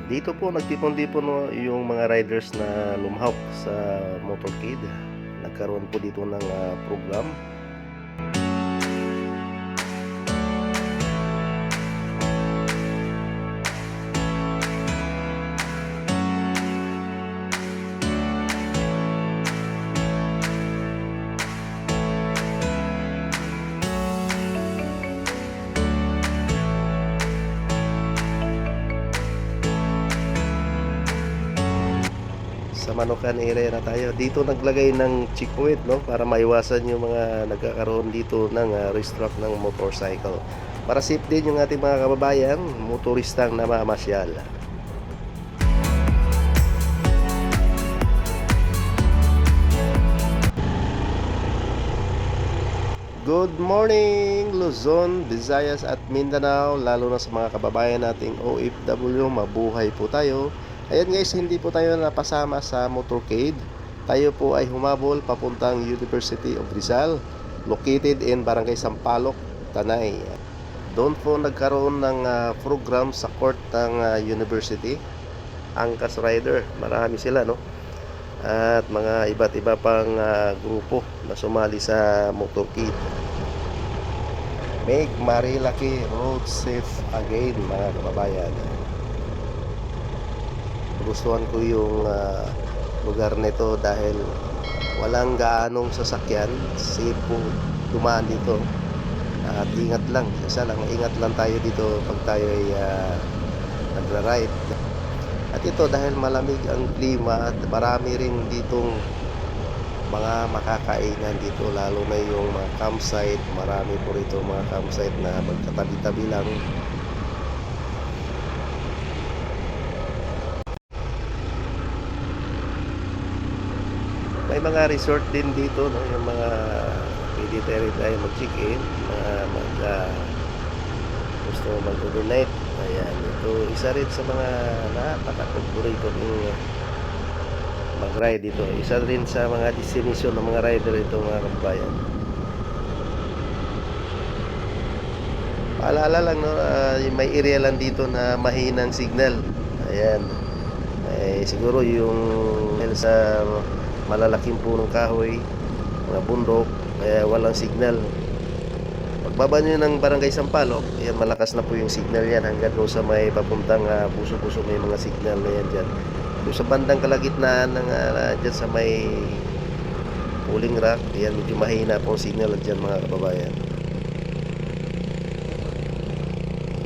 Dito po nagtipon-tipon yung mga riders na lumahok sa motorcade. Nagkaroon po dito ng program. Sa Manukan area na tayo. Dito naglagay ng checkpoint, no, para maiwasan yung mga nagkakaroon dito ng restock ng motorcycle. Para safe din yung ating mga kababayan, motoristang namamasyal. Good morning Luzon, Visayas at Mindanao, lalo na sa mga kababayan nating OFW, mabuhay po tayo. Ayan guys, hindi po tayo napasama sa motorcade. Tayo po ay humabol papuntang University of Rizal, located in Barangay Sampaloc, Tanay. Doon po nagkaroon ng program sa court ng university. Angkas Rider, marami sila, no? At mga iba't iba pang grupo na sumali sa motorcade. Make Marilaki road safe again, mga kababayan. Gustuhan ko yung lugar nito dahil walang gaanong sasakyan, safe po dumaan dito. At ingat lang, isa lang, ingat lang tayo dito pag tayo ay nagra-ride. At ito dahil malamig ang klima at marami rin ditong mga makakainan dito, lalo na yung mga campsite. Marami po rito mga campsite na magkatabi-tabi lang. May mga resort din dito, no, yung mga pwede tayo mag-check-in, gusto mag-overnight. Ayan, ito isa rin sa mga napaka-paborito ng mag-ride dito. Isa rin sa mga destination ng mga rider ito, mga kabayan. Paalala lang, no, may area lang dito na mahinang signal. Ayan. Siguro yung sa malalaking punong kahoy, mga bundok, kaya walang signal. Pagbaba nyo ng Barangay Sampaloc, yan, malakas na po yung signal yan hanggang doon sa may papuntang Puso-Puso, may mga signal na yan dyan. Doon sa bandang kalagitnaan ng dyan sa may Pulling Rock, yan, medyo mahina po ang signal dyan, mga kababayan.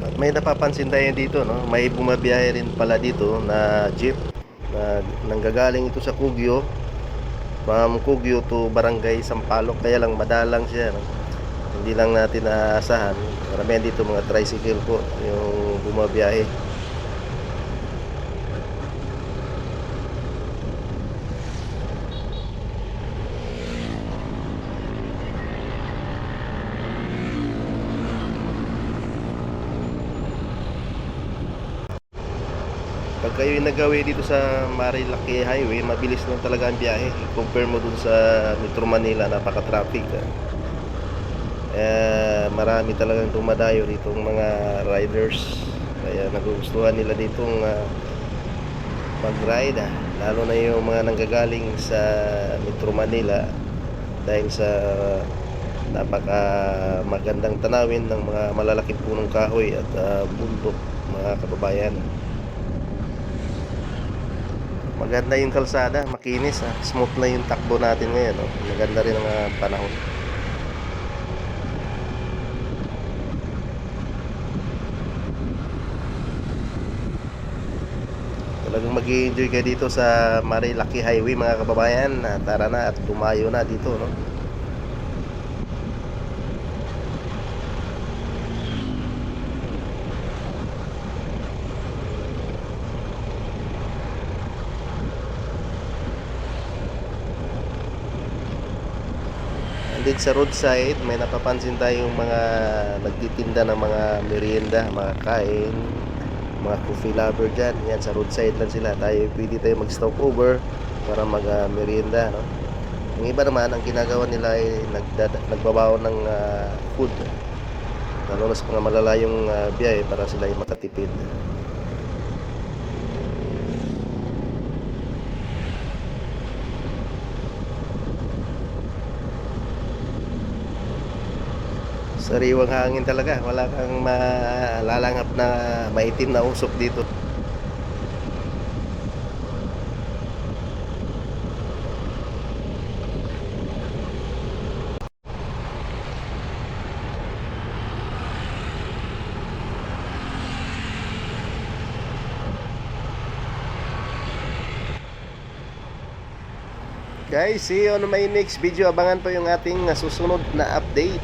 At may napapansin tayo dito, no? May bumabiyahe rin pala dito na jeep na nanggagaling ito sa Kugyo, from Kugyo to Barangay Sampaloc, kaya lang madalang siya, no? Hindi lang natin naaasahan. Maramihan dito mga tricycle po yung bumabiyahe. Pag kayo nagawi dito sa Marilaki Highway, mabilis lang talaga ang biyahe. Compare mo dun sa Metro Manila, napaka-traffic. Marami talagang dumadayo dito mga riders, kaya nagugustuhan nila ditong mag-ride, lalo na yung mga nanggagaling sa Metro Manila dahil sa napaka magandang tanawin ng mga malalaking punong kahoy at bundok, mga kababayan. Maganda yung kalsada, makinis, smooth na yung takbo natin ngayon, no? Maganda rin ang panahon. Talagang mag-i-enjoy ka dito sa Marilaki Highway, mga kababayan. Tara na at tumayo na dito, no? Andito sa roadside, may napapansin tayong mga nagtitinda ng mga merienda, mga kain, mga coffee lover dyan. Yan, sa roadside lang sila. Pwede tayo mag-stop over para mag-merienda, no? Yung iba naman, ang ginagawa nila ay nagbabaon ng food, lalo na sa mga malalayong biyahe para sila ay makatipid. Sariwang hangin talaga, wala kang malalangap na maitim na usok dito. Guys, see you on my next video. Abangan po yung ating susunod na update.